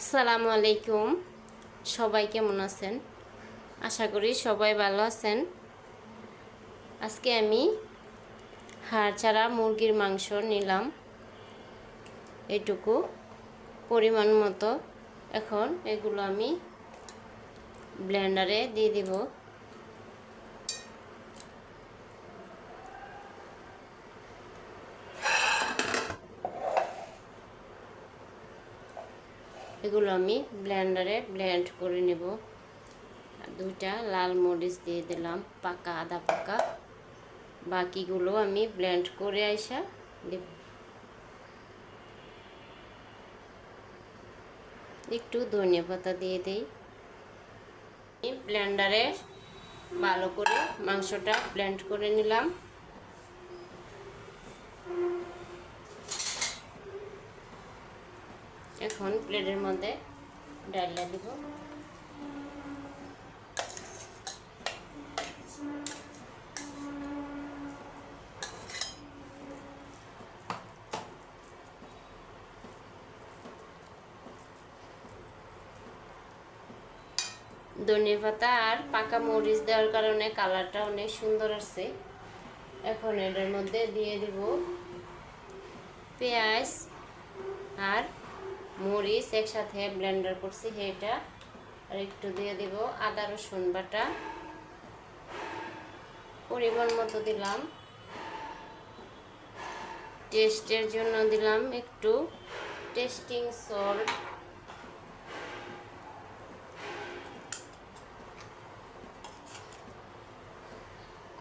আসসালামু আলাইকুম। সবাই কেমন আছেন? আশা করি সবাই ভালো আছেন। আজকে আমি হাড় ছাড়া মুরগির মাংস নিলাম, এটুকু পরিমাণ মতো। এখন এগুলো আমি ব্লেন্ডারে দিয়ে দিব। এগুলো আমি ব্লেন্ডারে ব্লেন্ড করে নেব। দুইটা লাল মরিচ দিয়ে দিলাম, পাকা আদা পাকা। বাকিগুলো আমি ব্লেন্ড করে আইসা দেব। একটু ধনিয়া পাতা দিয়ে দিই। ব্লেন্ডারে ভালো করে মাংসটা ব্লেন্ড করে নিলাম। এখন প্লেটের মধ্যে ডাইলা দিব। ধনিয়া পাতা আর পাকা মরিচ দেওয়ার কারণে কালারটা অনেক সুন্দর আসছে। এখন এটার মধ্যে দিয়ে দিব পেঁয়াজ আর মরিচ একসাথে ব্লেন্ডার করছি এটা, আর একটু দিয়ে দিব আদা রসুন বাটা, পরিমাণ মতো দিলাম। টেস্টের জন্য দিলাম একটু টেস্টিং সল্ট,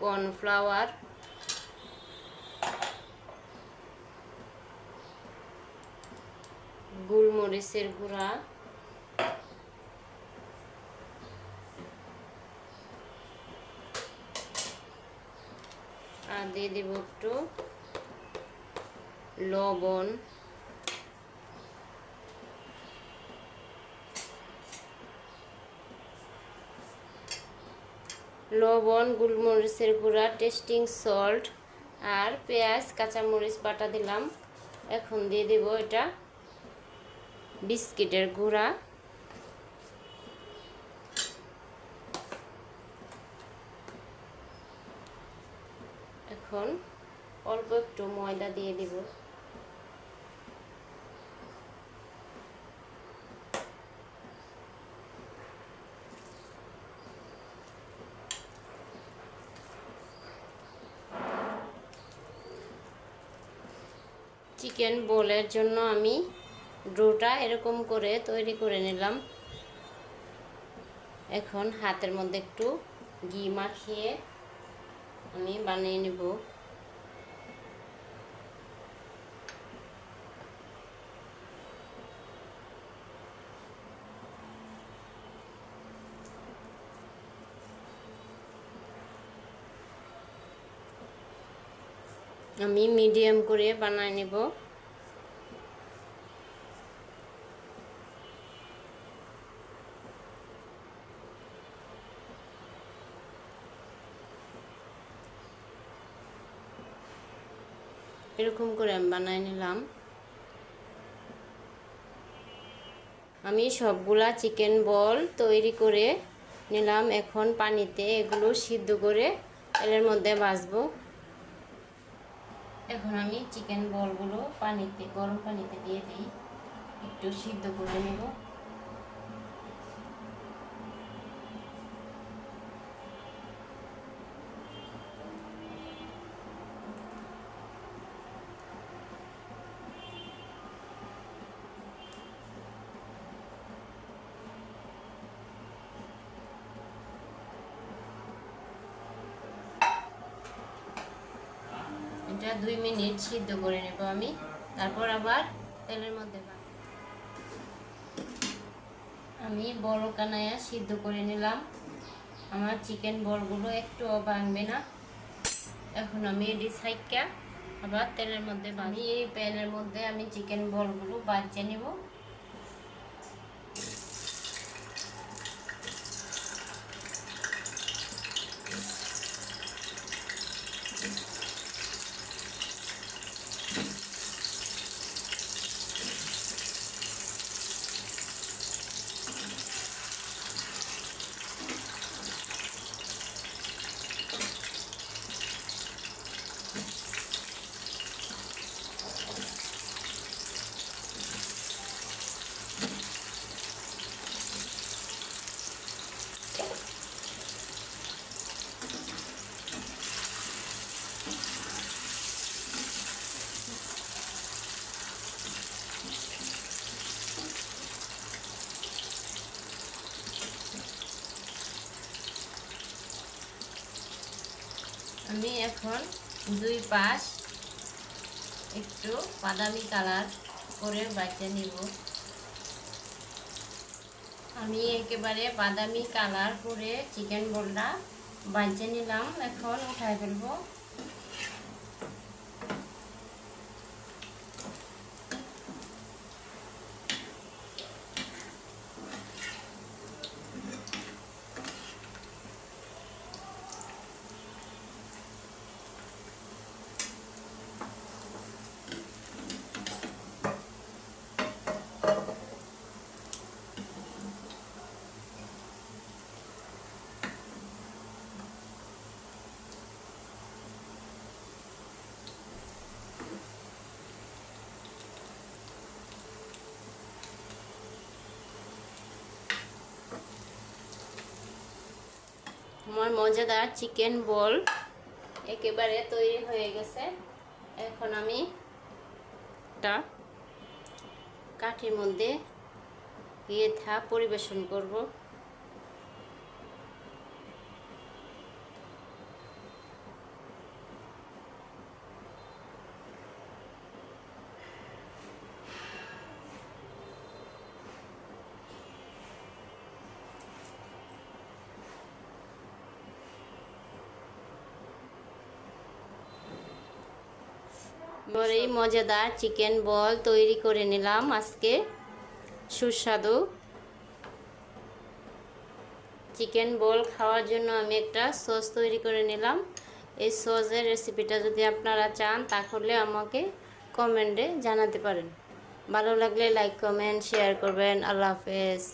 কর্নফ্লাওয়ার, গোলমরিচের গুঁড়া, আর দিয়ে দিব একটু লবণ, গোলমরিচের গুঁড়া, টেস্টিং সল্ট আর পেঁয়াজ কাঁচামরিচ বাটা দিলাম। এখন দিয়ে দিব এটা বিস্কিটের গুঁড়া, এখন অল্প একটু ময়দা দিয়ে দিব। চিকেন বোলের জন্য আমি ডোটা এরকম করে তৈরি করে নিলাম। এখন হাতের মধ্যে একটু ঘি মাখিয়ে আমি বানিয়ে নেব। আমি মিডিয়াম করে বানিয়ে নেব। এরকম করে আমি বানিয়ে নিলাম। আমি সবগুলা চিকেন বল তৈরি করে নিলাম। এখন পানিতে এগুলো সিদ্ধ করে তেলের মধ্যে ভাজবো। এখন আমি চিকেন বলগুলো পানিতে, গরম পানিতে দিয়ে দিই, একটু সিদ্ধ করে নেব। এটা 2 মিনিট সিদ্ধ করে নেব আমি, তারপর আবার তেলের মধ্যে আমি বড় কানায়া সিদ্ধ করে নিলাম। আমার চিকেন বলগুলো একটুও ভাঙবে না। এখন আমি এটি ছাইকা আবার তেলের মধ্যে ভাজি। এই প্যানের মধ্যে আমি চিকেন বলগুলো ভাজে নেব। আমি এখন দুই পাশ একটু বাদামি কালার করে ভেজে নিব। আমি একেবারে বাদামি কালার করে চিকেন বলটা ভেজে নিলাম, এখন উঠাই ফেলবো। আমার মজাদার চিকেন বল একেবারে তৈরি হয়ে গেছে। এখন আমি একটা কাঠির মধ্যে পরিবেশন করব। এই মজাদার চিকেন বল তৈরি করে নিলাম আজকে। সুস্বাদু চিকেন বল খাওয়ার জন্য আমি একটা সস তৈরি করে নিলাম। এই সসের রেসিপিটা যদি আপনারা চান তাহলে আমাকে কমেন্টে জানাতে পারেন। ভালো লাগলে লাইক কমেন্ট শেয়ার করবেন। আল্লাহ হাফেজ।